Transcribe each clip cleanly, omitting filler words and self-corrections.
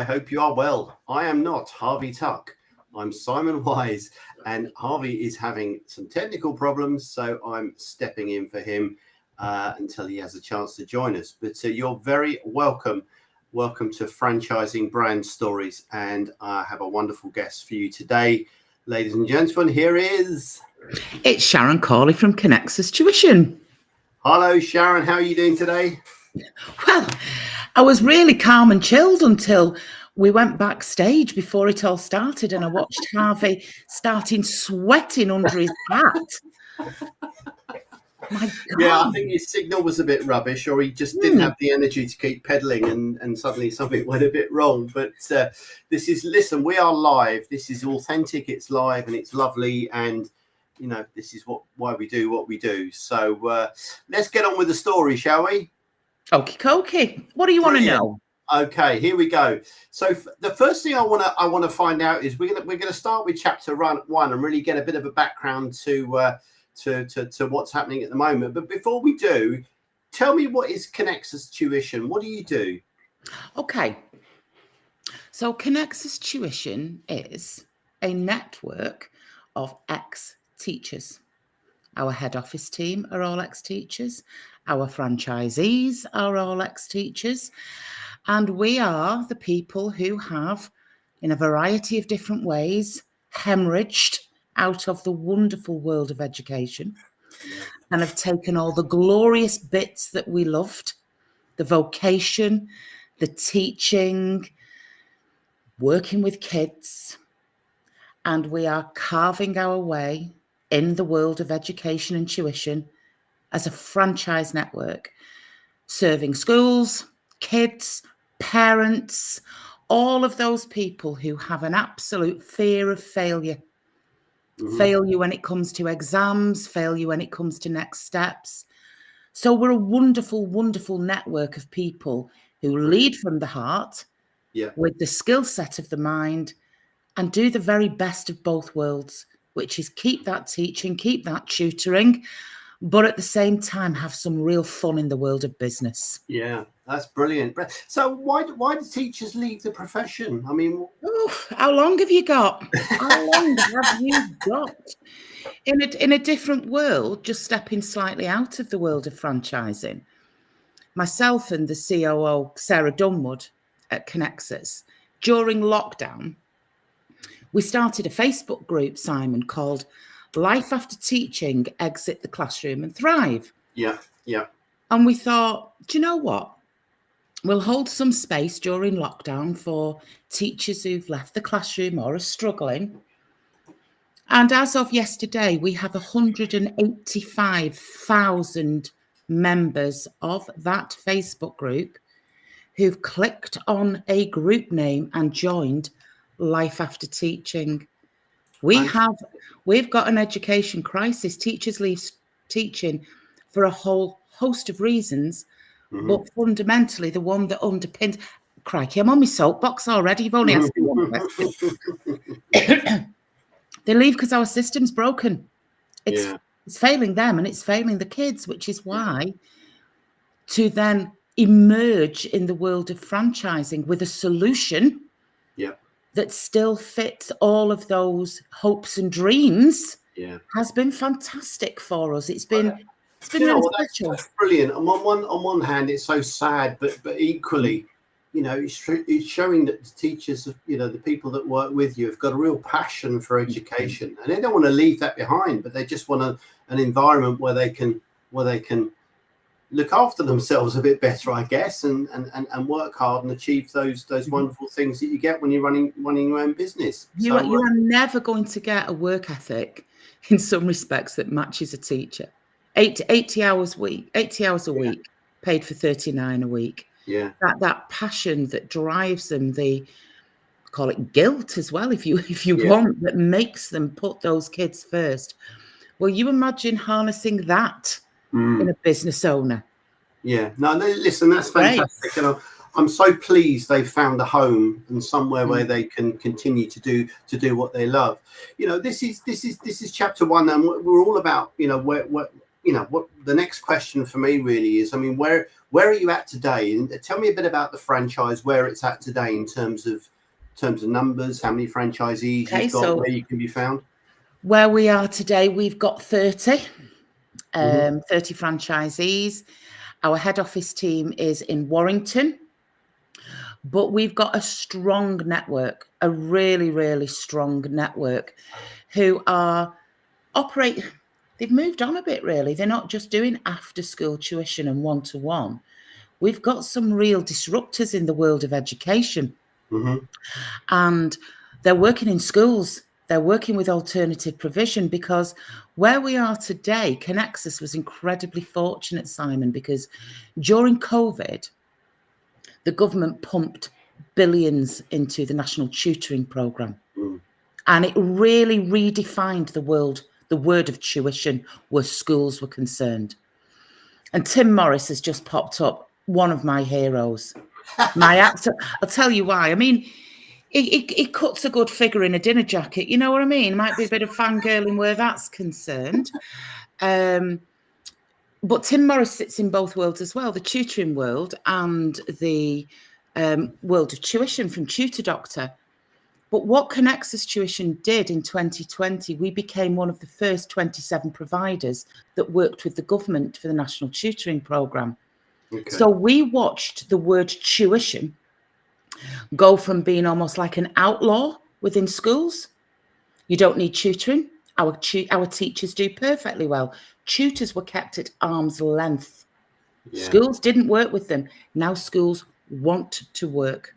hope you are well. I am not Harvey Tuck. I'm Simon Wise, and Harvey is having some technical problems, so I'm stepping in for him until he has a chance to join us. But you're very welcome. Welcome to Franchising Brand Stories, and I have a wonderful guest for you today. Ladies and gentlemen, here is... It's Sharon Cawley from Conexus Tuition. Hello, Sharon. How are you doing today? Well, I was really calm and chilled until we went backstage before it all started, and I watched Harvey starting sweating under his hat. My God. Yeah, I think his signal was a bit rubbish, or he just didn't have the energy to keep pedaling, and suddenly something went a bit wrong. But listen, we are live. This is authentic. It's live, and it's lovely. And you know, this is why we do what we do. So let's get on with the story, shall we? Okie dokie. What do you want to know? Okay, here we go. So the first thing I want to find out is we're gonna start with chapter 1 and really get a bit of a background to what's happening at the moment. But before we do, tell me, what is Conexus Tuition? What do you do? Okay. So Conexus Tuition is a network of ex-teachers. Our head office team are all ex-teachers. Our franchisees are all ex-teachers. And we are the people who have, in a variety of different ways, hemorrhaged out of the wonderful world of education and have taken all the glorious bits that we loved, the vocation, the teaching, working with kids, and we are carving our way in the world of education and tuition as a franchise network, serving schools, kids, parents, all of those people who have an absolute fear of failure. Failure when it comes to exams, failure when it comes to next steps. So we're a wonderful, wonderful network of people who lead from the heart, with the skill set of the mind, and do the very best of both worlds, which is keep that teaching, keep that tutoring, but at the same time have some real fun in the world of business. Yeah, that's brilliant. So why do teachers leave the profession? I mean, how long have you got? How long have you got? In a different world, just stepping slightly out of the world of franchising, myself and the COO, Sarah Dunwood at Conexus, during lockdown, we started a Facebook group, Simon, called Life After Teaching, Exit the Classroom and Thrive. Yeah. And we thought, do you know what? We'll hold some space during lockdown for teachers who've left the classroom or are struggling. And as of yesterday, we have 185,000 members of that Facebook group who've clicked on a group name and joined Life After Teaching. We've got an education crisis. Teachers leave teaching for a whole host of reasons, but fundamentally the one that underpins... Crikey, I'm on my soapbox already. You've only asked me one question. They leave because our system's broken. It's failing them and it's failing the kids, which is why to then emerge in the world of franchising with a solution that still fits all of those hopes and dreams has been fantastic for us. It's been really special. That's brilliant. On one hand, it's so sad, but equally, you know, it's showing that the teachers, you know, the people that work with you have got a real passion for education, and they don't want to leave that behind, but they just want an environment where they can look after themselves a bit better, I guess, and work hard and achieve those wonderful things that you get when you're running your own business. You are never going to get a work ethic in some respects that matches a teacher. 80 hours a week, paid for 39 a week. Yeah. That passion that drives them, call it guilt as well, if you want, that makes them put those kids first. Well, you imagine harnessing that in a business owner. Yeah. No, listen, that's fantastic. And I'm so pleased they've found a home and somewhere where they can continue to do what they love. You know, this is chapter 1, and we're all about, you know, what the next question for me really is, I mean, where Where are you at today? And tell me a bit about the franchise, where it's at today in terms of numbers, how many franchisees you've got, where you can be found. Where we are today, we've got 30 franchisees. Our head office team is in Warrington, but we've got a strong network, a really, really strong network who are operate. They've moved on a bit, really. They're not just doing after school tuition and one-to-one. We've got some real disruptors in the world of education. And they're working in schools. They're working with alternative provision, because where we are today, Conexus was incredibly fortunate, Simon, because during COVID, the government pumped billions into the National Tutoring Programme. And it really redefined the word of tuition where schools were concerned. And Tim Morris has just popped up, one of my heroes. My actor, I'll tell you why. I mean, he cuts a good figure in a dinner jacket. You know what I mean? Might be a bit of fangirling where that's concerned. But Tim Morris sits in both worlds as well, the tutoring world and the world of tuition from Tutor Doctor. But what Conexus Tuition did in 2020, we became one of the first 27 providers that worked with the government for the National Tutoring Programme. Okay. So we watched the word tuition go from being almost like an outlaw within schools. You don't need tutoring. Our teachers do perfectly well. Tutors were kept at arm's length. Yeah. Schools didn't work with them. Now schools want to work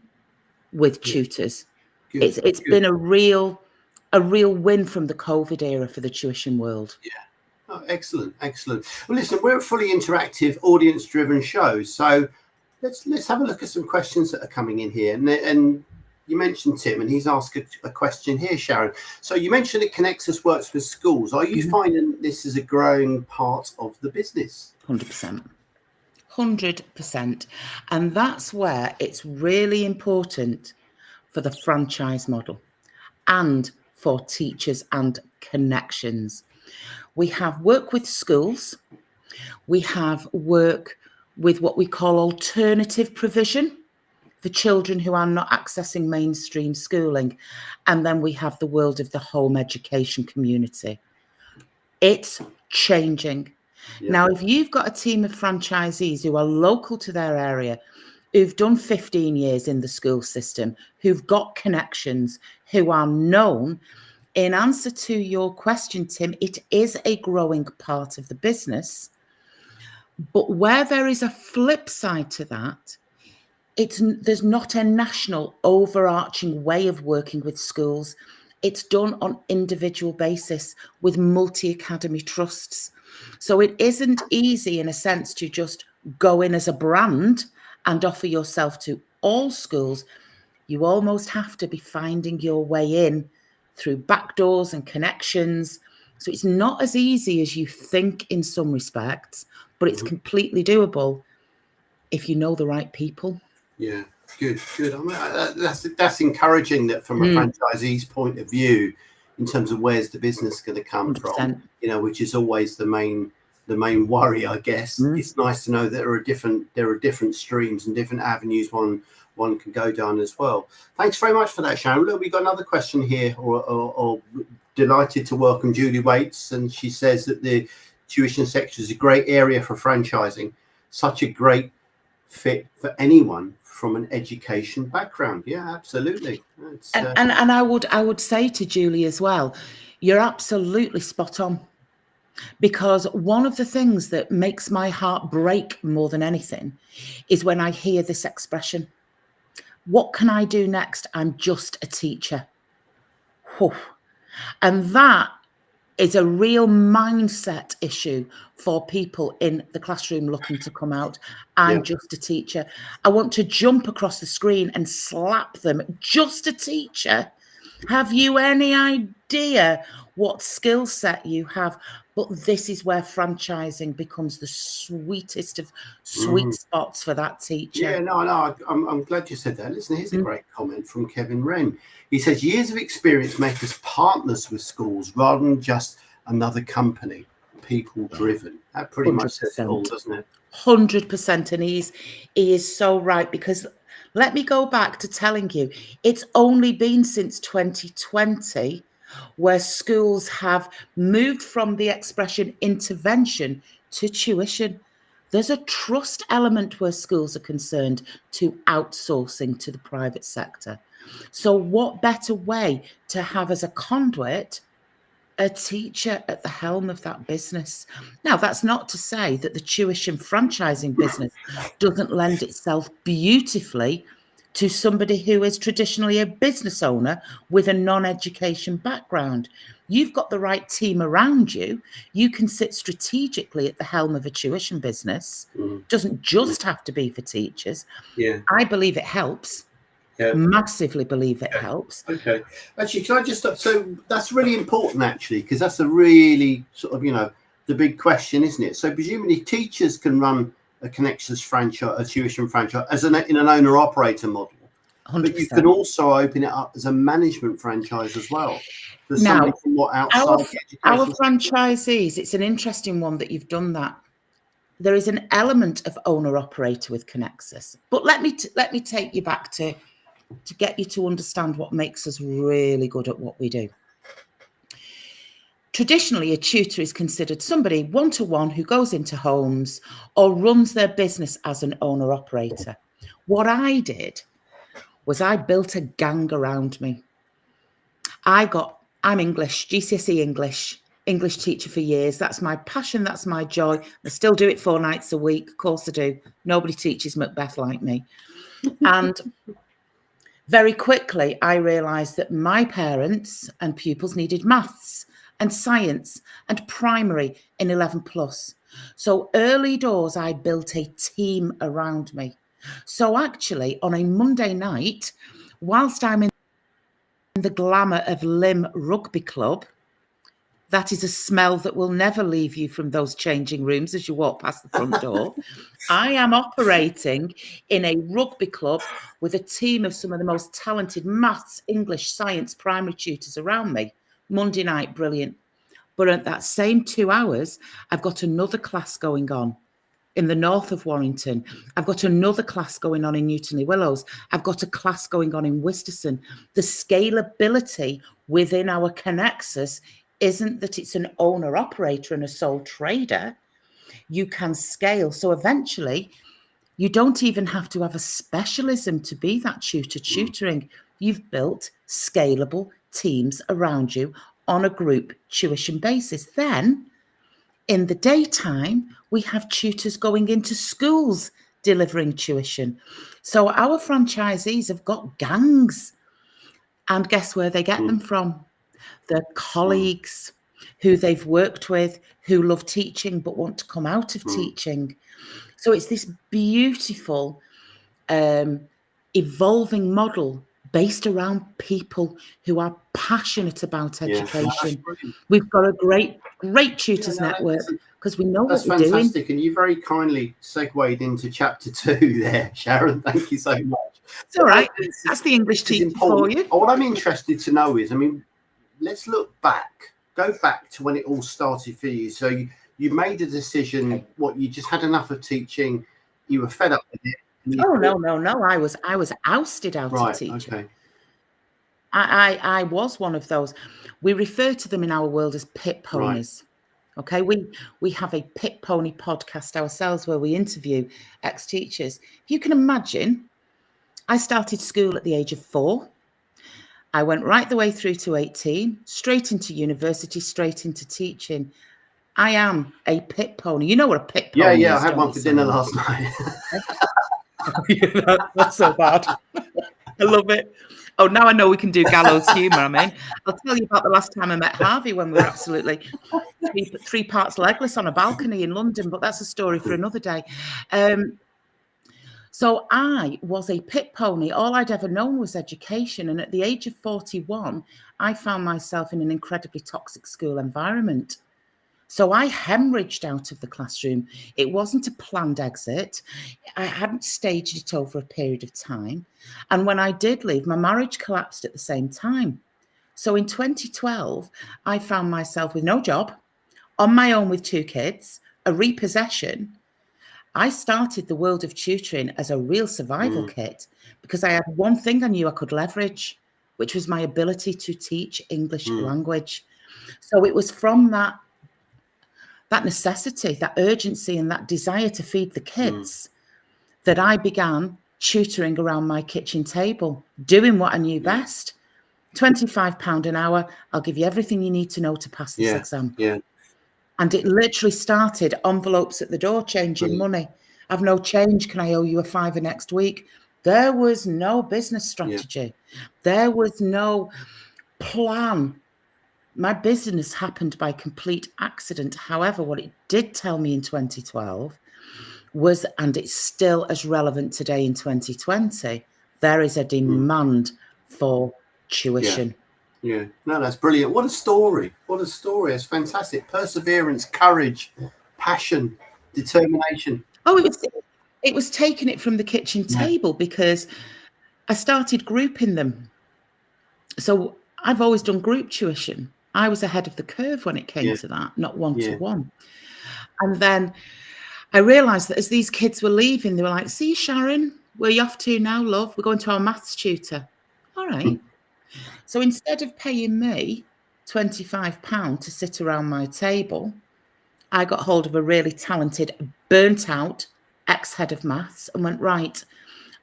with tutors. Good. It's been a real win from the COVID era for the tuition world. Yeah. Oh, excellent. Well, listen, we're a fully interactive, audience-driven show, so let's have a look at some questions that are coming in here. And you mentioned Tim, and he's asked a question here, Sharon. So you mentioned that Conexus works with schools. Are you finding this is a growing part of the business? 100%. 100%. And that's where it's really important for the franchise model and for teachers and connections. We have work with schools. We have work with what we call alternative provision for children who are not accessing mainstream schooling. And then we have the world of the home education community. It's changing. Yeah. Now, if you've got a team of franchisees who are local to their area, who've done 15 years in the school system, who've got connections, who are known, in answer to your question, Tim, it is a growing part of the business. But where there is a flip side to that, there's not a national overarching way of working with schools. It's done on individual basis with multi-academy trusts. So it isn't easy in a sense to just go in as a brand and offer yourself to all schools. You almost have to be finding your way in through back doors and connections. So it's not as easy as you think in some respects, but it's completely doable if you know the right people. Yeah, good. I mean, that's encouraging that from a franchisee's point of view, in terms of where's the business going to come 100%. from, which is always the main worry, I guess. It's nice to know that there are different streams and different avenues one can go down as well. Thanks very much for that, Sharon. Look, we've got another question here, or delighted to welcome Julie Waits, and she says that the tuition sector is a great area for franchising, such a great fit for anyone from an education background. Yeah, absolutely. And I would say to Julie as well, you're absolutely spot on. Because one of the things that makes my heart break more than anything is when I hear this expression, what can I do next? I'm just a teacher. Whew. And that is a real mindset issue for people in the classroom looking to come out. I'm just a teacher. I want to jump across the screen and slap them. Just a teacher. Have you any idea what skill set you have? But this is where franchising becomes the sweetest of sweet spots for that teacher. Yeah, no, I'm glad you said that. Listen, here's a great comment from Kevin Wren. He says, years of experience make us partners with schools rather than just another company, people driven. That pretty 100%. Much says it all, doesn't it? 100%. And he is so right, because let me go back to telling you, it's only been since 2020 where schools have moved from the expression intervention to tuition. There's a trust element where schools are concerned to outsourcing to the private sector. So what better way to have as a conduit a teacher at the helm of that business? Now, that's not to say that the tuition franchising business doesn't lend itself beautifully to somebody who is traditionally a business owner with a non-education background. You've got the right team around you. You can sit strategically at the helm of a tuition business. Doesn't just have to be for teachers. Yeah. I believe it helps. Yeah. Massively believe it helps. Okay. Actually, can I just stop? So that's really important, actually, because that's a really sort of, the big question, isn't it? So presumably teachers can run a Conexus franchise, a tuition franchise, in an owner-operator model. 100%. But you can also open it up as a management franchise as well. Now, outside our franchisees, it's an interesting one that you've done that. There is an element of owner-operator with Conexus. But let me take you back to get you to understand what makes us really good at what we do. Traditionally, a tutor is considered somebody one-to-one who goes into homes or runs their business as an owner-operator. What I did was I built a gang around me. I'm English, GCSE English teacher for years. That's my passion. That's my joy. I still do it 4 nights a week. Of course I do. Nobody teaches Macbeth like me. And very quickly, I realised that my parents and pupils needed maths and science and primary in 11 plus. So early doors, I built a team around me. So actually, on a Monday night, whilst I'm in the glamour of Lim Rugby Club, that is a smell that will never leave you from those changing rooms as you walk past the front door. I am operating in a rugby club with a team of some of the most talented maths, English, science, primary tutors around me. Monday night, brilliant. But at that same 2 hours, I've got another class going on in the north of Warrington. I've got another class going on in Newtonley Willows. I've got a class going on in Worcestershire. The scalability within our Conexus isn't that it's an owner operator and a sole trader. You can scale. So eventually, you don't even have to have a specialism to be that tutor tutoring. You've built scalable teams around you on a group tuition basis. Then, in the daytime, we have tutors going into schools delivering tuition. So our franchisees have got gangs. And guess where they get them from? Their colleagues who they've worked with, who love teaching but want to come out of teaching. So it's this beautiful evolving model based around people who are passionate about education. We've got a great tutors network because we know what we're doing. That's fantastic. And you very kindly segued into chapter 2 there, Sharon. Thank you so much. It's all right. That's the English teacher for you. What I'm interested to know is, let's go back to when it all started for you. So you made a decision, you just had enough of teaching, you were fed up with it. Oh, no. I was ousted out of teaching. Okay. I was one of those. We refer to them in our world as pit ponies. Right. Okay, we have a pit pony podcast ourselves where we interview ex-teachers. If you can imagine, I started school at the age of 4. I went right the way through to 18, straight into university, straight into teaching. I am a pit pony. You know what a pit pony is? Yeah, I had one for dinner last night. That's so bad. I love it. Oh, now I know we can do gallows humour. I'll tell you about the last time I met Harvey when we were absolutely 3 parts legless on a balcony in London, but that's a story for another day. So I was a pit pony. All I'd ever known was education. And at the age of 41, I found myself in an incredibly toxic school environment. So I hemorrhaged out of the classroom. It wasn't a planned exit. I hadn't staged it over a period of time. And when I did leave, my marriage collapsed at the same time. So in 2012, I found myself with no job, on my own with 2 kids, a repossession. I started the world of tutoring as a real survival kit because I had one thing I knew I could leverage, which was my ability to teach English language. So it was from that necessity, that urgency, and that desire to feed the kids that I began tutoring around my kitchen table, doing what I knew best. £25 an hour, I'll give you everything you need to know to pass this exam. And it literally started envelopes at the door, changing money. I've no change. Can I owe you a fiver next week? There was no business strategy. There was no plan. My business happened by complete accident. However, what it did tell me in 2012 was, and it's still as relevant today in 2020, there is a demand for tuition. Yeah, no, that's brilliant. What a story. What a story. It's fantastic. Perseverance, courage, passion, determination. Oh, it was taking it from the kitchen table because I started grouping them. So I've always done group tuition. I was ahead of the curve when it came to that, not one-to-one. And then I realised that as these kids were leaving, they were like, see, Sharon, where are you off to now, love? We're going to our maths tutor. All right. So instead of paying me £25 to sit around my table, I got hold of a really talented, burnt out ex-head of maths and went, right,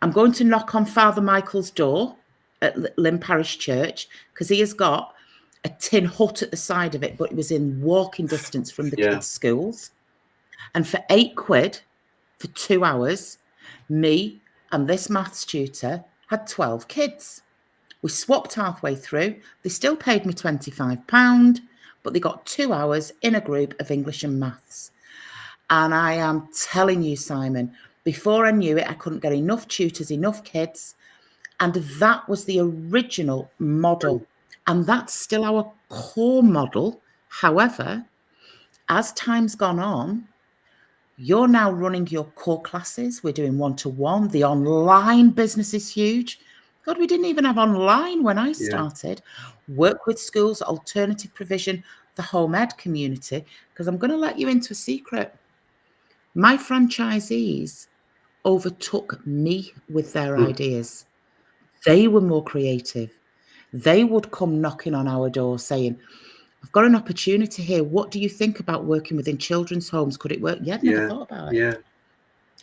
I'm going to knock on Father Michael's door at Lynn Parish Church because he has got a tin hut at the side of it, but it was in walking distance from the kids' schools. And for £8 for 2 hours, me and this maths tutor had 12 kids. We swapped halfway through. They still paid me £25, but they got 2 hours in a group of English and maths. And I am telling you, Simon, before I knew it, I couldn't get enough tutors, enough kids. And that was the original model. And that's still our core model. However, as time's gone on, you're now running your core classes. We're doing one-to-one. The online business is huge. God, we didn't even have online when I started. Work with schools, alternative provision, the home ed community. Because I'm going to let you into a secret. My franchisees overtook me with their ideas. They were more creative. They would come knocking on our door saying, I've got an opportunity here. What do you think about working within children's homes? Could it work? Yeah, I'd never thought about it.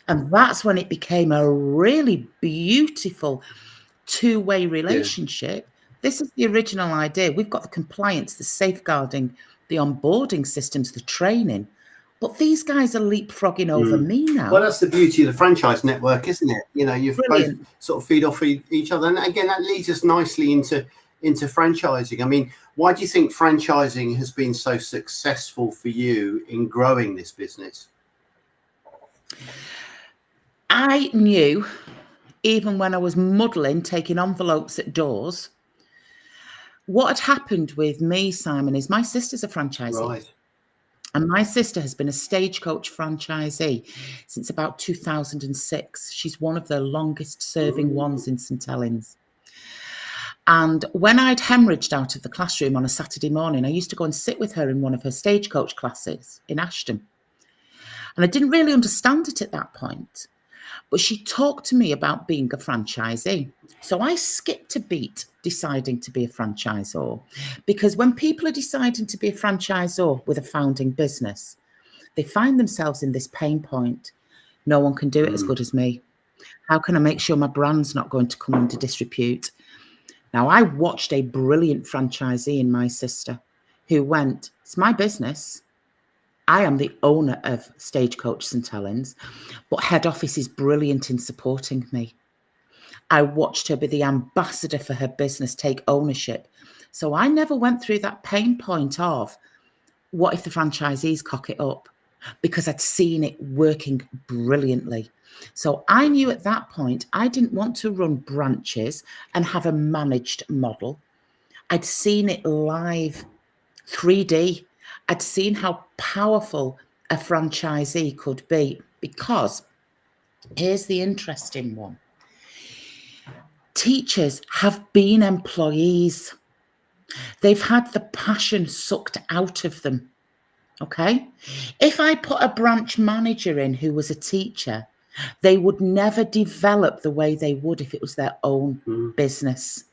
And that's when it became a really beautiful two-way relationship. This is the original idea. We've got the compliance, the safeguarding, the onboarding systems, the training. But these guys are leapfrogging over me now. Well, that's the beauty of the franchise network, isn't it? You know, you've both sort of feed off each other. And again, that leads us nicely into franchising. I mean, why do you think franchising has been so successful for you in growing this business? I knew, even when I was muddling, taking envelopes at doors, what had happened with me, Simon, is my sister's a franchisee. Right. And my sister has been a Stagecoach franchisee since about 2006. She's one of the longest serving ones in St Helens. And when I'd hemorrhaged out of the classroom on a Saturday morning, I used to go and sit with her in one of her Stagecoach classes in Ashton. And I didn't really understand it at that point. But she talked to me about being a franchisee. So I skipped a beat deciding to be a franchisor, because when people are deciding to be a franchisor with a founding business, they find themselves in this pain point. No one can do it as good as me. How can I make sure my brand's not going to come under disrepute? Now, I watched a brilliant franchisee in my sister who went, it's my business. I am the owner of Stagecoach St Helens, but head office is brilliant in supporting me. I watched her be the ambassador for her business, take ownership. So I never went through that pain point of, what if the franchisees cock it up? Because I'd seen it working brilliantly. So I knew at that point, I didn't want to run branches and have a managed model. I'd seen it live, 3D. I'd seen how powerful a franchisee could be, because here's the interesting one. Teachers have been employees. They've had the passion sucked out of them. Okay. If I put a branch manager in who was a teacher, they would never develop the way they would if it was their own business.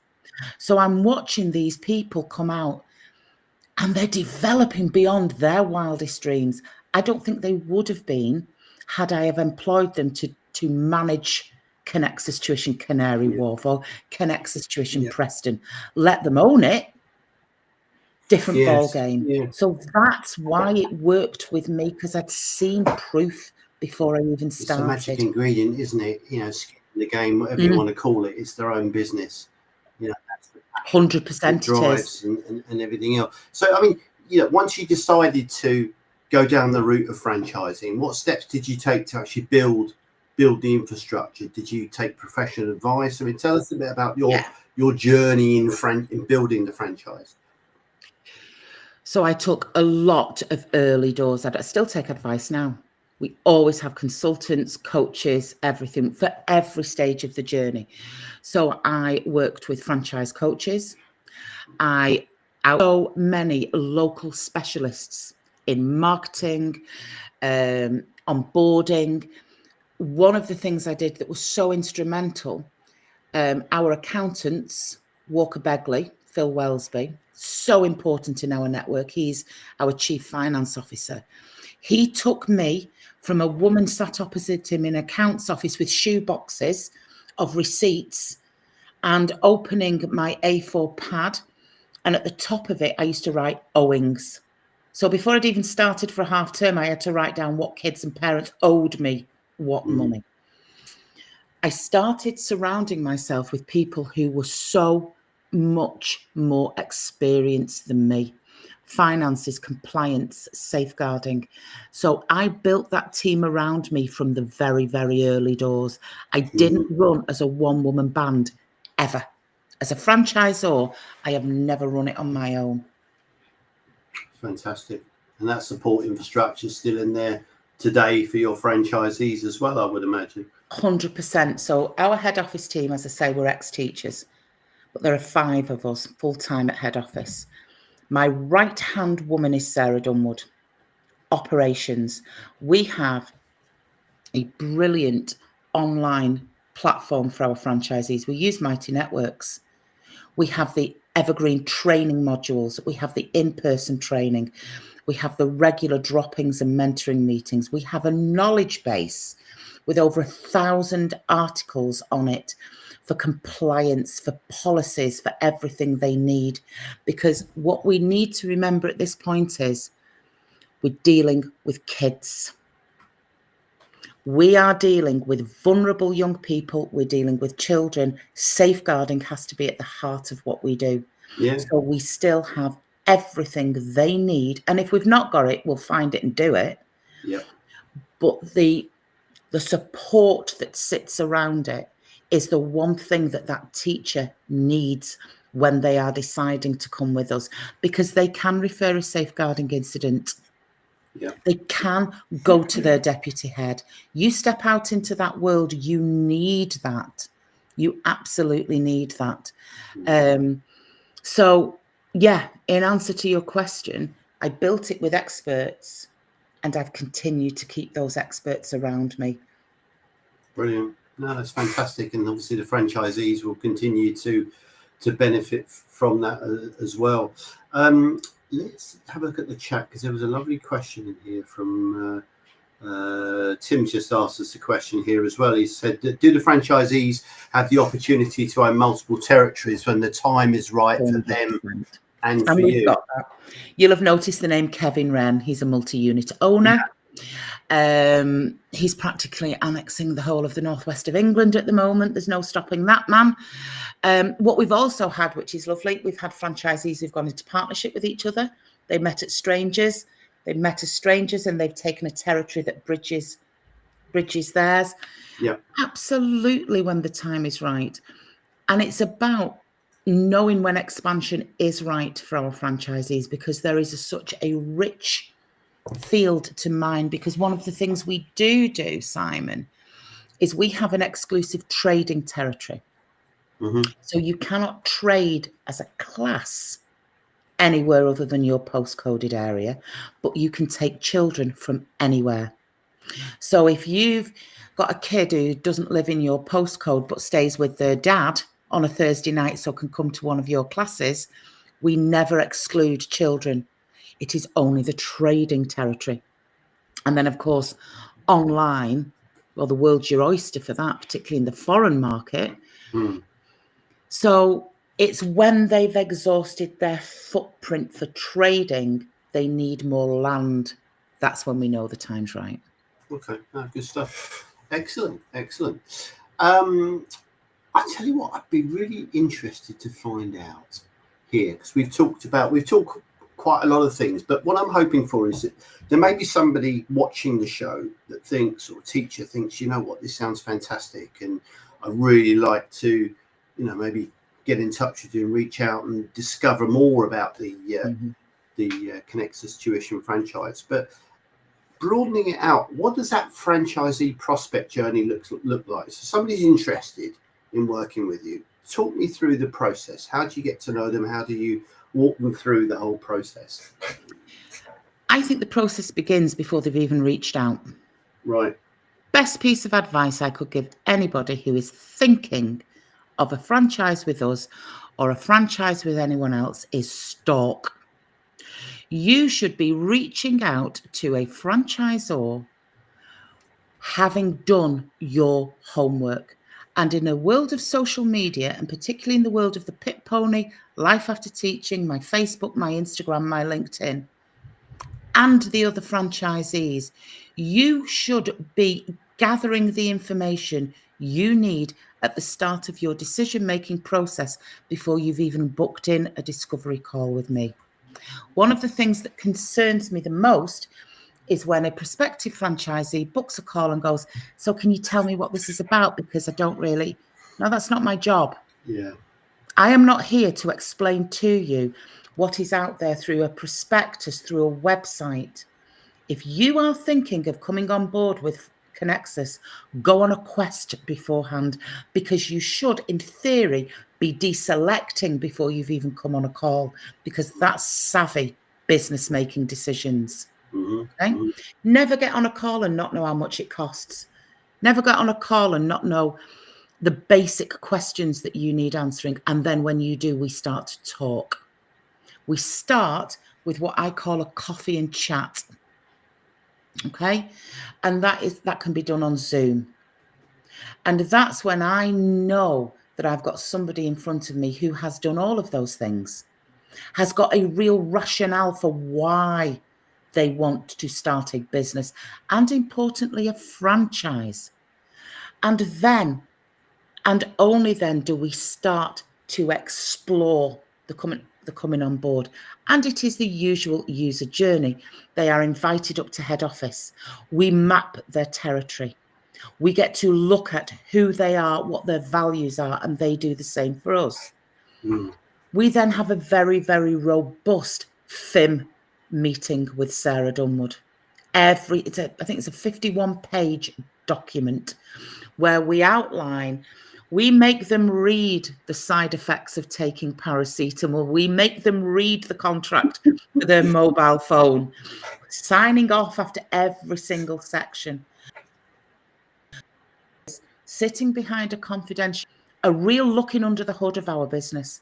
So I'm watching these people come out and they're developing beyond their wildest dreams. I don't think they would have been had I have employed them to manage Conexus Tuition Canary Wharf or Conexus Tuition Preston. Let them own it. Different ball game. Yeah. So that's why it worked with me, because I'd seen proof before I even started. It's a magic ingredient, isn't it? You know, skin in the game, whatever you want to call it, it's their own business. You know, that's 100% drives and everything else. So, I mean, you know, once you decided to go down the route of franchising, what steps did you take to actually build the infrastructure? Did you take professional advice? I mean, tell us a bit about your journey in building the franchise. So I took a lot of early doors. I still take advice now. We always have consultants, coaches, everything for every stage of the journey. So I worked with franchise coaches. I so many local specialists in marketing, onboarding. One of the things I did that was so instrumental, our accountants, Walker Begley, Phil Wellesby, so important in our network. He's our chief finance officer. He took me from a woman sat opposite him in an accounts office with shoe boxes of receipts and opening my A4 pad. And at the top of it, I used to write owings. So before I'd even started for a half term, I had to write down what kids and parents owed me what money. I started surrounding myself with people who were so much more experienced than me. Finances, compliance, safeguarding. So I built that team around me from the very, very early doors. I didn't run as a one-woman band ever. As a franchisor, I have never run it on my own. Fantastic. And that support infrastructure is still in there today for your franchisees as well, I would imagine. 100%. So our head office team, as I say, we're ex-teachers, but there are 5 of us full-time at head office. My right-hand woman is Sarah Dunwood. Operations. We have a brilliant online platform for our franchisees. We use Mighty Networks. We have the evergreen training modules. We have the in-person training. We have the regular droppings and mentoring meetings. We have a knowledge base with over 1,000 articles on it for compliance, for policies, for everything they need. Because what we need to remember at this point is we're dealing with kids. We are dealing with vulnerable young people. We're dealing with children. Safeguarding has to be at the heart of what we do. Yeah. So we still have everything they need. And if we've not got it, we'll find it and do it. Yeah. But the support that sits around it is the one thing that teacher needs when they are deciding to come with us, because they can refer a safeguarding incident. Yeah. They can go to their deputy head. You step out into that world, you need that. You absolutely need that. So, yeah, in answer to your question, I built it with experts and I've continued to keep those experts around me. Brilliant. No, that's fantastic. And obviously the franchisees will continue to benefit from that as well. Let's have a look at the chat, because there was a lovely question in here from Tim. Just asked us a question here as well. He said, do the franchisees have the opportunity to own multiple territories when the time is right for them and for you? Got that. You'll have noticed the name Kevin Wren. He's a multi-unit owner. He's practically annexing the whole of the northwest of England at the moment. There's no stopping that man. What we've also had, which is lovely, we've had franchisees who've gone into partnership with each other. They met as strangers and they've taken a territory that bridges theirs. Yeah, absolutely, when the time is right. And it's about knowing when expansion is right for our franchisees, because there is such a rich field to mine. Because one of the things we do, Simon, is we have an exclusive trading territory. So you cannot trade as a class anywhere other than your postcoded area, but you can take children from anywhere. So if you've got a kid who doesn't live in your postcode but stays with their dad on a Thursday night so can come to one of your classes, we never exclude children. It is only the trading territory. And then, of course, online, well, the world's your oyster for that, particularly in the foreign market. So it's when they've exhausted their footprint for trading, they need more land. That's when we know the time's right. Okay, good stuff. Excellent. I tell you what, I'd be really interested to find out here, because we've talked quite a lot of things, but what I'm hoping for is that there may be somebody watching the show that thinks, or a teacher thinks, you know what, this sounds fantastic, and I really like to, maybe get in touch with you and reach out and discover more about the Conexus Tuition franchise. But broadening it out, what does that franchisee prospect journey look like? So somebody's interested in working with you. Talk me through the process. How do you get to know them? How do you walk them through the whole process? I think the process begins before they've even reached out. Right. Best piece of advice I could give anybody who is thinking of a franchise with us or a franchise with anyone else is stalk. You should be reaching out to a franchisor having done your homework. And in a world of social media, and particularly in the world of the Pit Pony, Life After Teaching, my Facebook, my Instagram, my LinkedIn, and the other franchisees, you should be gathering the information you need at the start of your decision-making process before you've even booked in a discovery call with me. One of the things that concerns me the most is when a prospective franchisee books a call and goes, so can you tell me what this is about? Because I don't really, no, that's not my job. Yeah. I am not here to explain to you what is out there through a prospectus, through a website. If you are thinking of coming on board with Conexus, go on a quest beforehand, because you should, in theory, be deselecting before you've even come on a call, because that's savvy business making decisions. Okay? Never get on a call and not know how much it costs. Never get on a call and not know the basic questions that you need answering. And then when you do, we start to talk. We start with what I call a coffee and chat. Okay? And that can be done on Zoom. And that's when I know that I've got somebody in front of me who has done all of those things, has got a real rationale for why they want to start a business, and importantly, a franchise. And then, and only then, do we start to explore the coming on board. And it is the usual user journey. They are invited up to head office. We map their territory. We get to look at who they are, what their values are, and they do the same for us. We then have a very, very robust FIM meeting with Sarah Dunwood. I think it's a 51-page document where we outline, we make them read the side effects of taking paracetamol. We make them read the contract for their mobile phone, signing off after every single section. Sitting behind a confidential, a real looking under the hood of our business.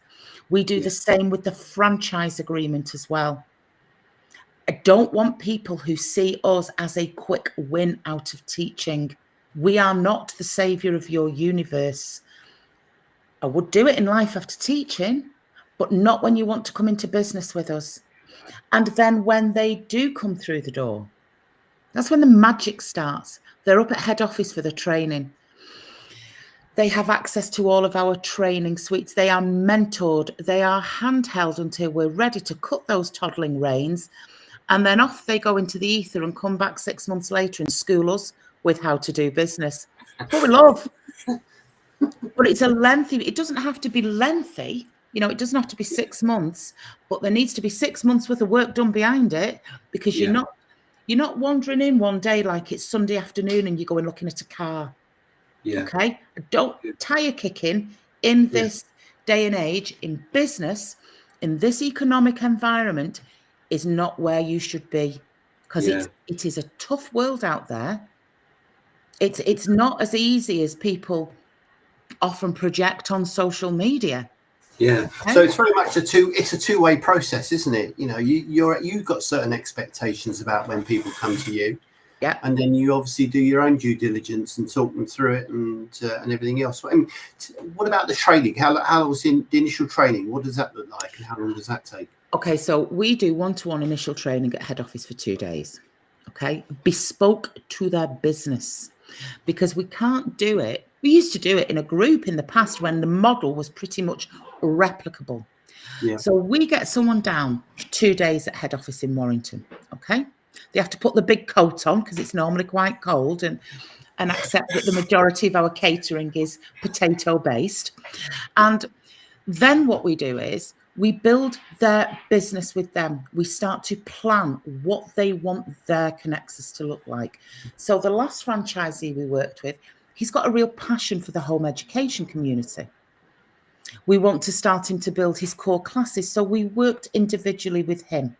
We do the same with the franchise agreement as well. I don't want people who see us as a quick win out of teaching. We are not the savior of your universe. I would do it in Life After Teaching, but not when you want to come into business with us. And then when they do come through the door, that's when the magic starts. They're up at head office for the training. They have access to all of our training suites. They are mentored. They are handheld until we're ready to cut those toddling reins. And then off they go into the ether and come back 6 months later and school us with how to do business. That's what we love. But it's it doesn't have to be lengthy. It doesn't have to be 6 months, but there needs to be 6 months worth of work done behind it, because you're not wandering in one day like it's Sunday afternoon and you're going looking at a car. Yeah. Okay. Don't tire kicking in this day and age in business in this economic environment is not where you should be, because it is a tough world out there. It's not as easy as people often project on social media. Yeah. Okay? So it's very much it's a two-way process, isn't it? You know, you've got certain expectations about when people come to you. Yeah. And then you obviously do your own due diligence and talk them through it and everything else. I mean, what about the training? How was the initial training? What does that look like, and how long does that take? Okay, so we do one-to-one initial training at head office for 2 days. Okay, bespoke to their business, because we can't do it. We used to do it in a group in the past when the model was pretty much replicable. Yeah. So we get someone down for 2 days at head office in Warrington. Okay, they have to put the big coat on because it's normally quite cold, and accept that the majority of our catering is potato based. And then what we do is we build their business with them. We start to plan what they want their Conexus to look like. So the last franchisee we worked with, he's got a real passion for the home education community. We want to start him to build his core classes. So we worked individually with him.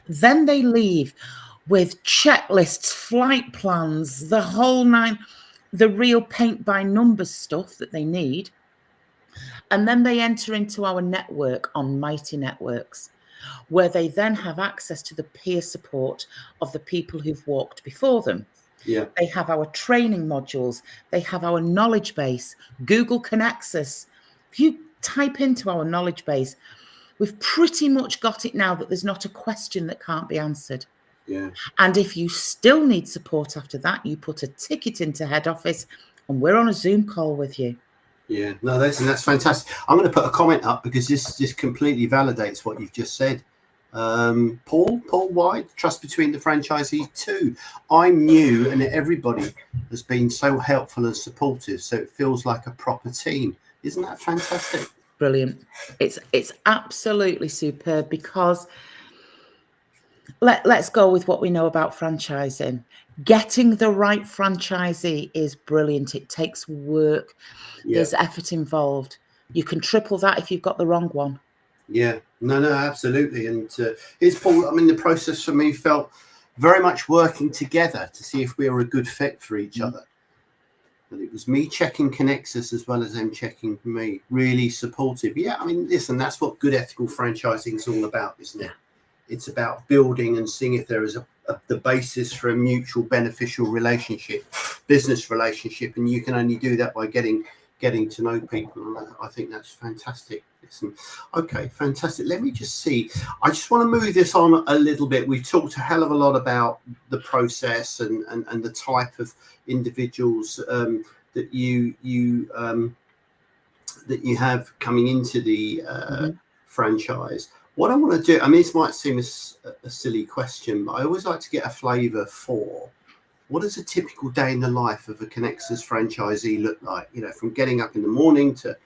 Then they leave with checklists, flight plans, the whole nine, the real paint by numbers stuff that they need. And then they enter into our network on Mighty Networks, where they then have access to the peer support of the people who've walked before them. Yeah. They have our training modules. They have our knowledge base. Google Conexus. If you type into our knowledge base, we've pretty much got it now that there's not a question that can't be answered. Yeah. And if you still need support after that, you put a ticket into head office and we're on a Zoom call with you. Yeah, no, that's fantastic. I'm going to put a comment up because this completely validates what you've just said. Paul White, trust between the franchisees too. I'm new and everybody has been so helpful and supportive, so it feels like a proper team. Isn't that fantastic? Brilliant. It's absolutely superb, because let's go with what we know about franchising. Getting the right franchisee is brilliant. It takes work. Yeah. There's effort involved. You can triple that if you've got the wrong one. Yeah, no, absolutely. And here's Paul. I mean, the process for me felt very much working together to see if we were a good fit for each other. And it was me checking Conexus as well as them checking me. Really supportive. Yeah, I mean, listen, that's what good ethical franchising is all about, isn't it? It's about building and seeing if there is the basis for a mutual beneficial relationship, business relationship, and you can only do that by getting to know people. And I think that's fantastic. Listen, okay, fantastic. Let me just see. I just want to move this on a little bit. We've talked a hell of a lot about the process and the type of individuals that you have coming into the franchise. What I want to do, I mean, this might seem a silly question, but I always like to get a flavour for what does a typical day in the life of a Conexus franchisee look like? You know, from getting up in the morning to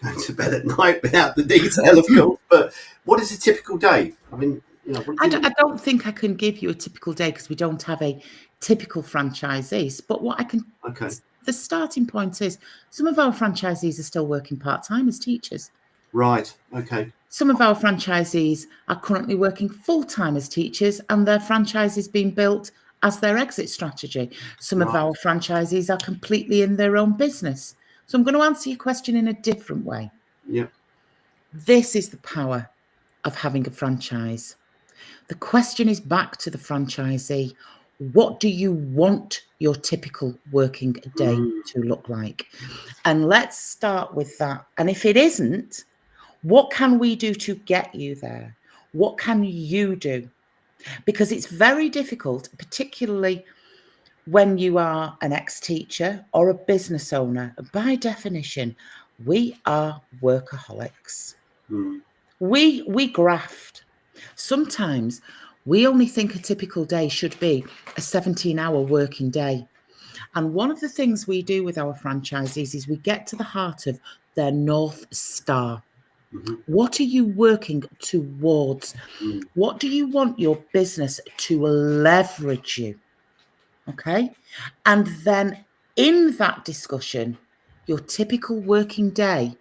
going to bed at night, without the detail, of course. But what is a typical day? I mean, you know, I don't think I can give you a typical day because we don't have a typical franchisees. But what I can, the starting point is some of our franchisees are still working part-time as teachers. Right. Okay. Some of our franchisees are currently working full-time as teachers, and their franchise is being built as their exit strategy. Some of our franchisees are completely in their own business. So I'm going to answer your question in a different way. Yeah. This is the power of having a franchise. The question is back to the franchisee. What do you want your typical working day to look like? And let's start with that. And if it isn't, what can we do to get you there? What can you do? Because it's very difficult, particularly when you are an ex-teacher or a business owner. By definition, we are workaholics. We graft. Sometimes we only think a typical day should be a 17-hour working day. And one of the things we do with our franchisees is we get to the heart of their North Star. What are you working towards? What do you want your business to leverage you? Okay. And then in that discussion, your typical working day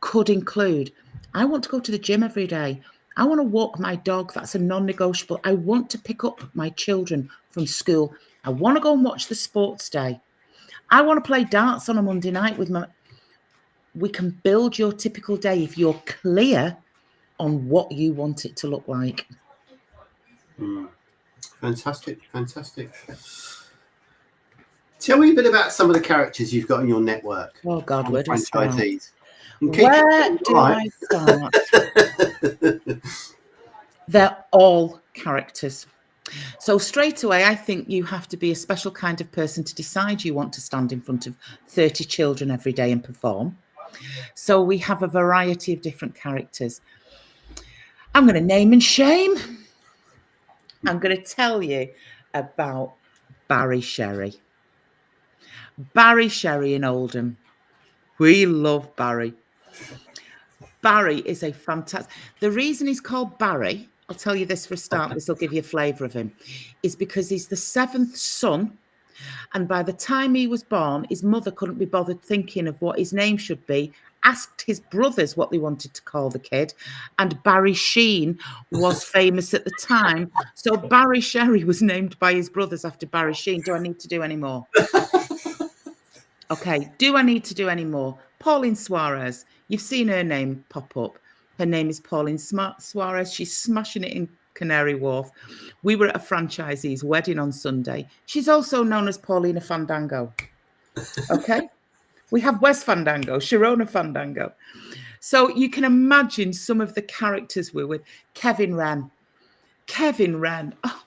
could include I want to go to the gym every day. I want to walk my dog. That's a non-negotiable. I want to pick up my children from school. I want to go and watch the sports day. I want to play darts on a Monday night with my... We can build your typical day if you're clear on what you want it to look like. Fantastic. Tell me a bit about some of the characters you've got in your network. Oh God, where do I start? Where do I start? They're all characters. So straight away, I think you have to be a special kind of person to decide you want to stand in front of 30 children every day and perform. So we have a variety of different characters. I'm going to name and shame. I'm going to tell you about Barry Sherry. Barry Sherry in Oldham. We love Barry. Barry is a fantastic... The reason he's called Barry, I'll tell you this for a start, this will give you a flavour of him, is because he's the 7th son. And by the time he was born, his mother couldn't be bothered thinking of what his name should be, asked his brothers what they wanted to call the kid, and Barry Sheen was famous at the time. So Barry Sherry was named by his brothers after Barry Sheen. Do I need to do any more? Okay, do I need to do any more? Pauline Suarez. You've seen her name pop up. Her name is Pauline Suarez. She's smashing it in Canary Wharf. We were at a franchisee's wedding on Sunday. She's also known as Paulina Fandango. Okay? We have Wes Fandango, Sharona Fandango. So you can imagine some of the characters we're with. Kevin Wren. Oh,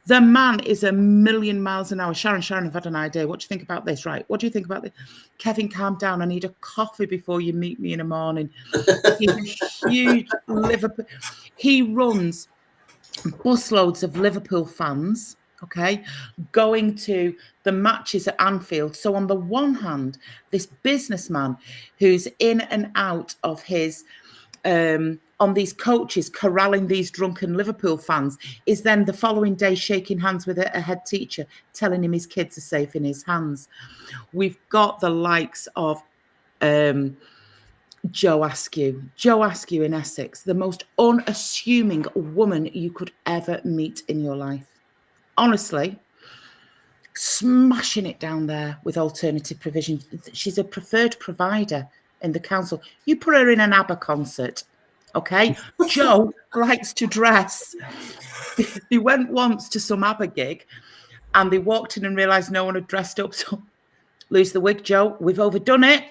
the man is a million miles an hour. Sharon, I've had an idea. What do you think about this? Right. What do you think about this? Kevin, calm down. I need a coffee before you meet me in the morning. He's a huge Liverpool. He runs busloads of Liverpool fans, okay, going to the matches at Anfield. So on the one hand, this businessman who's in and out of his... on these coaches corralling these drunken Liverpool fans is then the following day shaking hands with a head teacher, telling him his kids are safe in his hands. We've got the likes of Joe Askew in Essex, the most unassuming woman you could ever meet in your life. Honestly, smashing it down there with alternative provision. She's a preferred provider in the council. You put her in an ABBA concert, okay? Joe likes to dress. They went once to some ABBA gig and they walked in and realised no one had dressed up. So lose the wig, Joe. We've overdone it.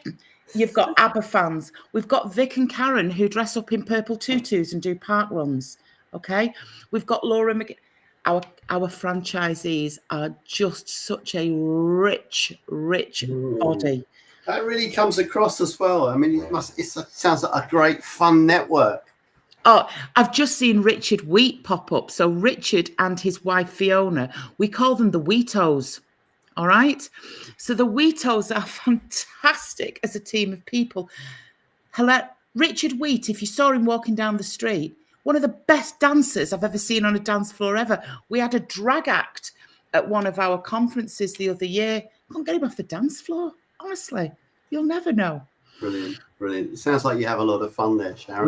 You've got ABBA fans. We've got Vic and Karen who dress up in purple tutus and do park runs, okay? We've got Laura McGee. Our franchisees are just such a rich body. That really comes across as well. I mean, it sounds like a great fun network. Oh, I've just seen Richard Wheat pop up. So Richard and his wife Fiona, we call them the Wheatos. All right. So the Wheatos are fantastic as a team of people. Hello, Richard Wheat, if you saw him walking down the street, one of the best dancers I've ever seen on a dance floor ever. We had a drag act at one of our conferences the other year. Couldn't get him off the dance floor. Honestly, you'll never know. Brilliant. It sounds like you have a lot of fun there, Sharon.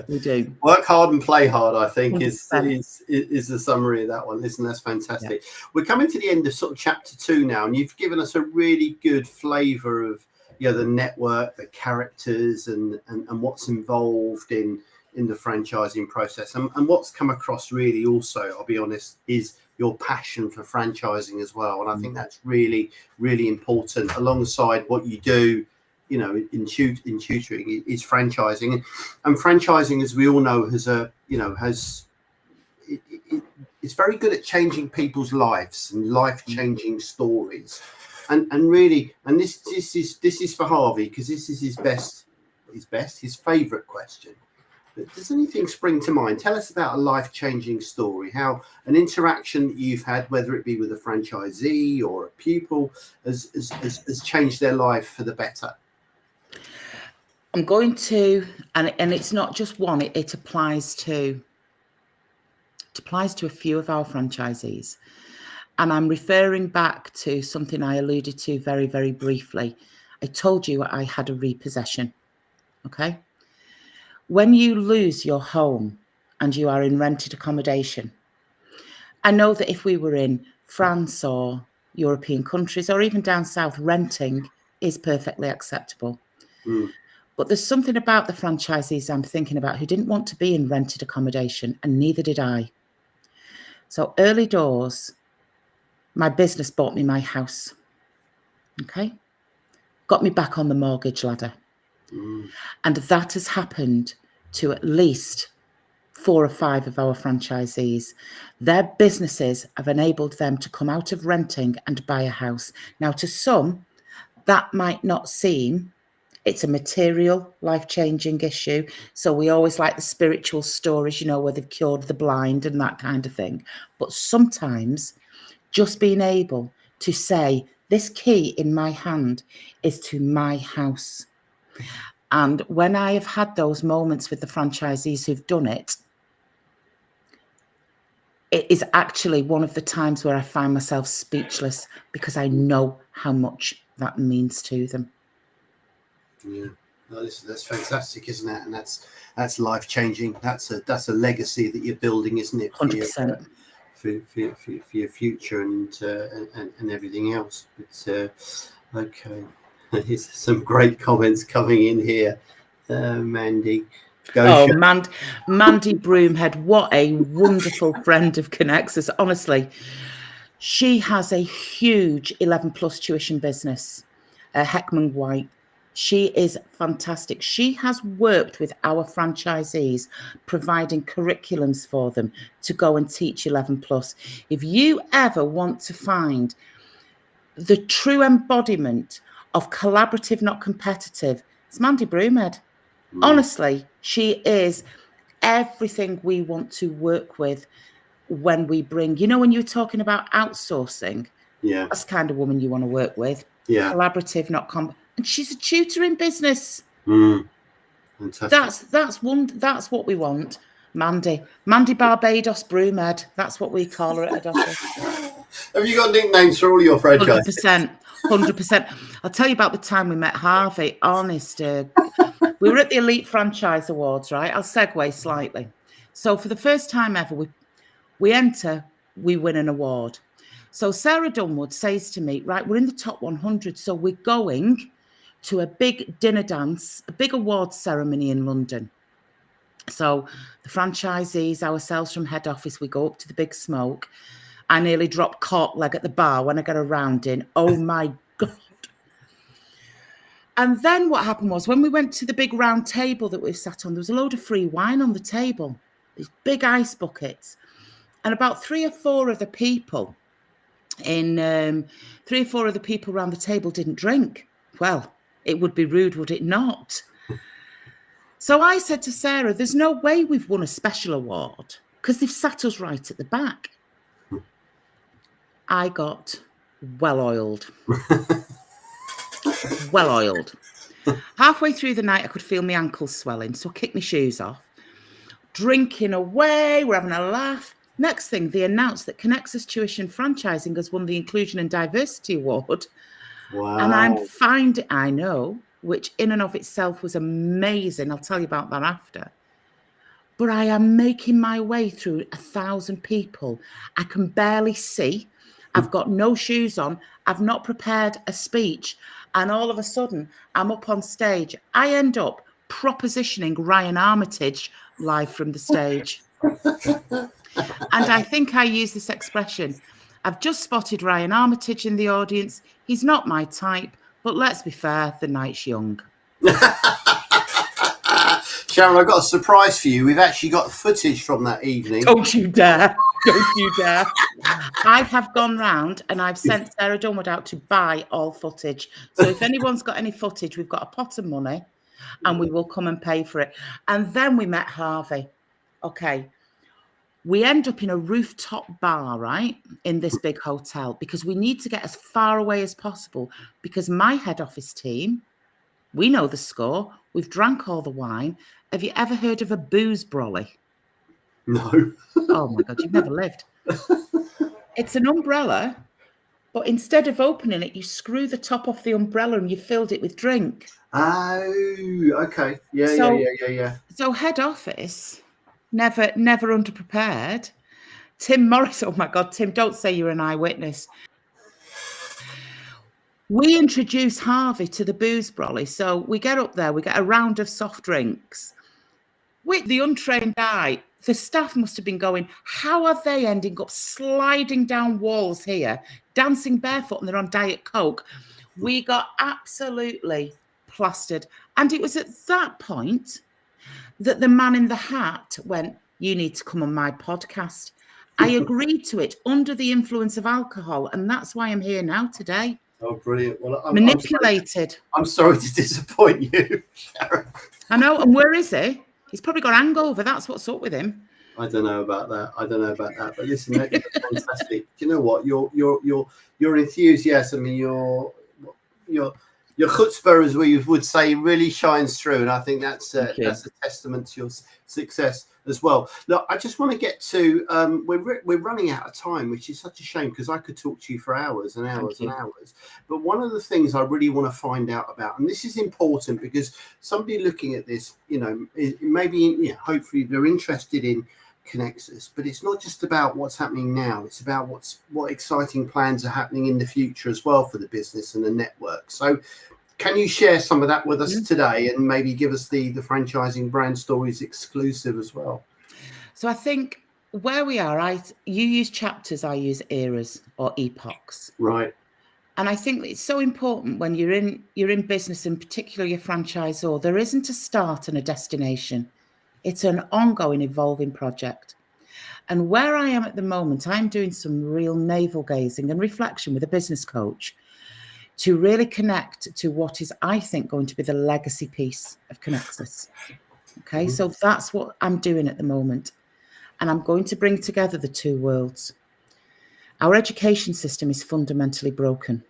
We do. Work hard and play hard, I think, is the summary of that one. Listen, that's fantastic. Yeah. We're coming to the end of sort of chapter 2 now, and you've given us a really good flavour of the network, the characters, and what's involved in the franchising process. And what's come across really also, I'll be honest, is your passion for franchising as well. And I think that's really, really important alongside what you do, in tutoring is franchising. And franchising, as we all know, it's very good at changing people's lives and life-changing stories. And really, and this is for Harvey, because this is his favourite question. But does anything spring to mind? Tell us about a life-changing story, how an interaction that you've had, whether it be with a franchisee or a pupil, has changed their life for the better. I'm going to, and it's not just one, it applies to a few of our franchisees. And I'm referring back to something I alluded to very, very briefly. I told you I had a repossession, okay? when you lose your home and you are in rented accommodation, I know that if we were in France or European countries or even down south, renting is perfectly acceptable. Mm. But there's something about the franchisees I'm thinking about who didn't want to be in rented accommodation, and neither did I. So early doors, my business bought me my house. Okay. Got me back on the mortgage ladder. Mm. And that has happened to at least 4 or 5 of our franchisees. Their businesses have enabled them to come out of renting and buy a house. Now, to some, that might not seem, it's a material, life-changing issue. So we always like the spiritual stories, where they've cured the blind and that kind of thing. But sometimes just being able to say, this key in my hand is to my house. And when I have had those moments with the franchisees who've done it, it is actually one of the times where I find myself speechless because I know how much that means to them. Yeah, no, that's fantastic, isn't it? And that's life changing. That's a legacy that you're building, isn't it? 100%. For your future and everything else. But okay, here's some great comments coming in here, Mandy. Mandy Broomhead, what a wonderful friend of Conexus. Honestly, she has a huge 11 plus tuition business, Heckman White. She is fantastic. She has worked with our franchisees, providing curriculums for them to go and teach 11 plus. If you ever want to find the true embodiment of collaborative, not competitive, it's Mandy Broomhead. Honestly, she is everything we want to work with when we bring, when you're talking about outsourcing, that's the kind of woman you want to work with. Yeah. Collaborative, not and she's a tutor in business. Fantastic. That's what we want. Mandy Barbados Broomhead. That's what we call her at head office. Have you got nicknames for all your franchises? 100%. I'll tell you about the time we met Harvey. Honest, we were at the Elite Franchise Awards, right? I'll segue slightly. So for the first time ever, we enter, we win an award. So Sarah Dunwood says to me, right, we're in the top 100, so we're going to a big dinner dance, a big awards ceremony in London. So the franchisees, ourselves from head office, we go up to the big smoke. I nearly dropped cork leg at the bar when I got a round in. Oh my God. And then what happened was when we went to the big round table that we sat on, there was a load of free wine on the table, these big ice buckets. And about 3 or 4 of the people around the table didn't drink. Well, it would be rude, would it not? So I said to Sarah, there's no way we've won a special award because they've sat us right at the back. I got well-oiled. Well-oiled. Halfway through the night, I could feel my ankles swelling, so I kicked my shoes off. Drinking away, we're having a laugh. Next thing, they announced that Conexus Tuition Franchising has won the Inclusion and Diversity Award. Wow. And I know, which in and of itself was amazing. I'll tell you about that after. But I am making my way through 1,000 people. I can barely see. I've got no shoes on. I've not prepared a speech. And all of a sudden, I'm up on stage. I end up propositioning Ryan Armitage live from the stage. And I think I use this expression. I've just spotted Ryan Armitage in the audience. He's not my type, but let's be fair, the night's young. Sharon, I've got a surprise for you. We've actually got footage from that evening. Don't you dare. Don't you dare. I have gone round and I've sent Sarah Dunwood out to buy all footage. So if anyone's got any footage, we've got a pot of money and we will come and pay for it. And then we met Harvey. Okay. We end up in a rooftop bar, right, in this big hotel because we need to get as far away as possible because my head office team, we know the score. We've drank all the wine. Have you ever heard of a booze brolly? No. Oh, my God, you've never lived. It's an umbrella, but instead of opening it, you screw the top off the umbrella and you filled it with drink. Oh, okay. Yeah, yeah, So, yeah, yeah, yeah. so head office, never underprepared. Tim Morris, oh my God, Tim, don't say you're an eyewitness. We introduce Harvey to the booze brolly. So we get up there, we get a round of soft drinks. With the untrained eye, the staff must have been going, how are they ending up sliding down walls here, dancing barefoot, and they're on Diet Coke? We got absolutely plastered. And it was at that point that the man in the hat went, you need to come on my podcast. I agreed to it under the influence of alcohol. And that's why I'm here now today. Oh, brilliant. Well, Manipulated. I'm sorry to disappoint you, Sharon. I know. And where is he? He's probably got hangover. That's what's up with him. I don't know about that. But listen, that's fantastic. Do you know what? Your enthusiasm and your chutzpah, as we would say, really shines through, and I think that's a testament to your success as well. Look, I just want to get to we're running out of time, which is such a shame because I could talk to you for hours and hours and hours. But one of the things I really want to find out about, and this is important because somebody looking at this, maybe hopefully they're interested in Conexus, but it's not just about what's happening now. It's about what exciting plans are happening in the future as well for the business and the network. So can you share some of that with us today and maybe give us the franchising brand stories exclusive as well? So I think where we are, you use chapters, I use eras or epochs. Right. And I think it's so important when you're in business, and particularly your franchisor, there isn't a start and a destination. It's an ongoing, evolving project. And where I am at the moment, I'm doing some real navel gazing and reflection with a business coach to really connect to what is, I think, going to be the legacy piece of Conexus. Okay, so that's what I'm doing at the moment. And I'm going to bring together the two worlds. Our education system is fundamentally broken.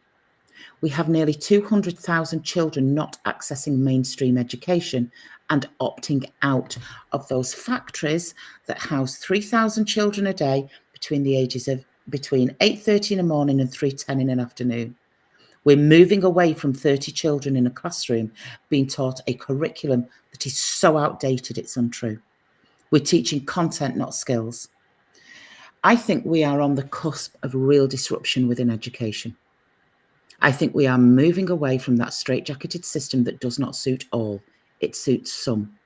We have nearly 200,000 children not accessing mainstream education and opting out of those factories that house 3,000 children a day between the ages of between 8:30 in the morning and 3:10 in an afternoon. We're moving away from 30 children in a classroom being taught a curriculum that is so outdated it's untrue. We're teaching content, not skills. I think we are on the cusp of real disruption within education. I think we are moving away from that straitjacketed system that does not suit all. It suits some.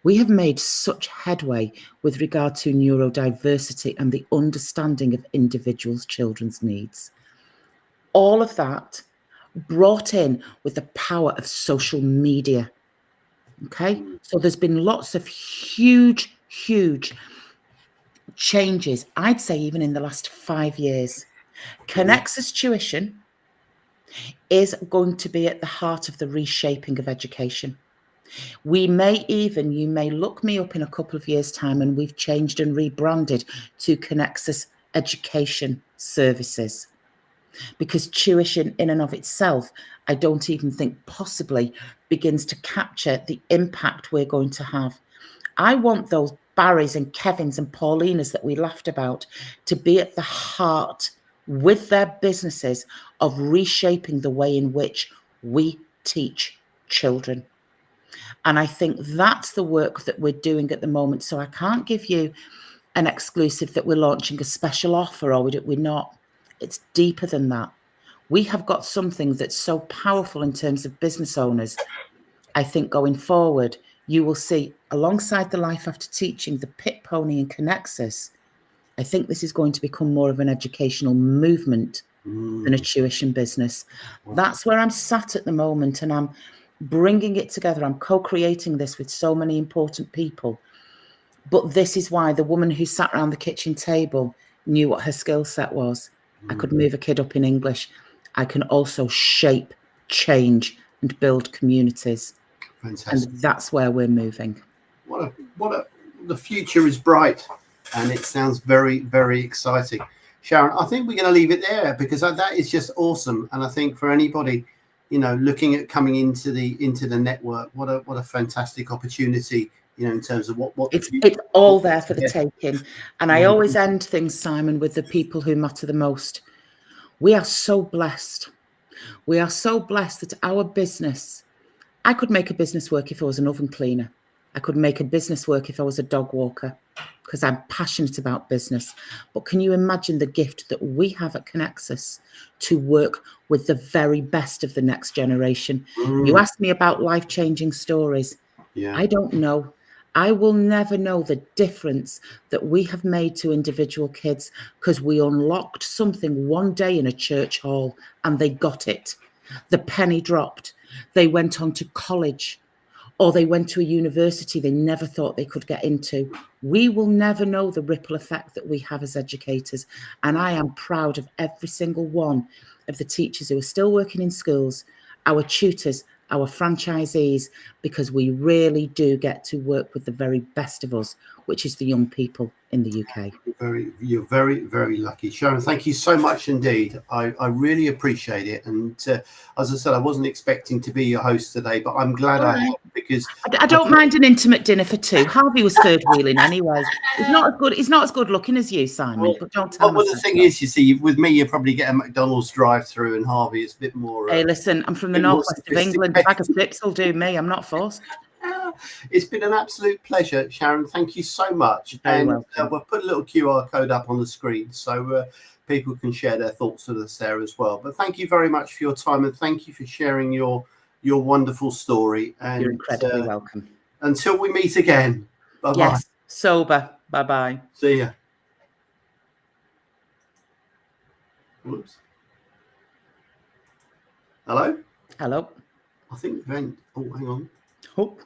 We have made such headway with regard to neurodiversity and the understanding of individuals' children's needs. All of that brought in with the power of social media. Okay, so there's been lots of huge changes, I'd say even in the last 5 years. Conexus Tuition is going to be at the heart of the reshaping of education. You may look me up in a couple of years' time and we've changed and rebranded to Conexus Education Services. Because tuition in and of itself, I don't even think possibly begins to capture the impact we're going to have. I want those Barrys and Kevins and Paulinas that we laughed about to be at the heart with their businesses of reshaping the way in which we teach children. And I think that's the work that we're doing at the moment. So I can't give you an exclusive that we're launching a special offer or we're not. It's deeper than that. We have got something that's so powerful in terms of business owners. I think going forward, you will see alongside the Life After Teaching, the Pit Pony and Conexus, I think this is going to become more of an educational movement than a tuition business. That's where I'm sat at the moment, and I'm bringing it together. I'm co-creating this with so many important people. But this is why the woman who sat around the kitchen table knew what her skill set was. I could move a kid up in English. I can also shape, change, and build communities. Fantastic. And that's where we're moving. The future is bright, and it sounds very, very exciting. Sharon, I think we're going to leave it there because that is just awesome. And I think for anybody, looking at coming into the network, what a fantastic opportunity. In terms of what it's all there for the taking. And I always end things, Simon, with the people who matter the most. We are so blessed. We are so blessed that our business I could make a business work if I was an oven cleaner. I could make a business work if I was a dog walker, because I'm passionate about business. But can you imagine the gift that we have at Conexus to work with the very best of the next generation? You asked me about life-changing stories. Yeah. I don't know. I will never know the difference that we have made to individual kids, because we unlocked something one day in a church hall and they got it. The penny dropped. They went on to college, or they went to a university they never thought they could get into. We will never know the ripple effect that we have as educators. And I am proud of every single one of the teachers who are still working in schools, our tutors, our franchisees, because we really do get to work with the very best of us, which is the young people in the UK. You're very, very lucky. Sharon, thank you so much indeed. I really appreciate it. And as I said, I wasn't expecting to be your host today, but I'm glad I have, because I don't mind an intimate dinner for two. Harvey was third wheeling anyway. He's not as good looking as you, Simon, but don't tell him. Well, the thing is, you see, with me, you probably get a McDonald's drive-through, and Harvey is a bit more. Hey, listen, I'm from the northwest of England. A bag of chips will do me. I'm not forced. It's been an absolute pleasure, Sharon. Thank you so much. Very and welcome. we'll put a little QR code up on the screen so people can share their thoughts with us there as well. But thank you very much for your time, and thank you for sharing your wonderful story. And you're incredibly welcome. Until we meet again. Bye-bye. Yes, sober. Bye-bye. See ya. Whoops. Hello? Hello. I think oh, hang on. Oh.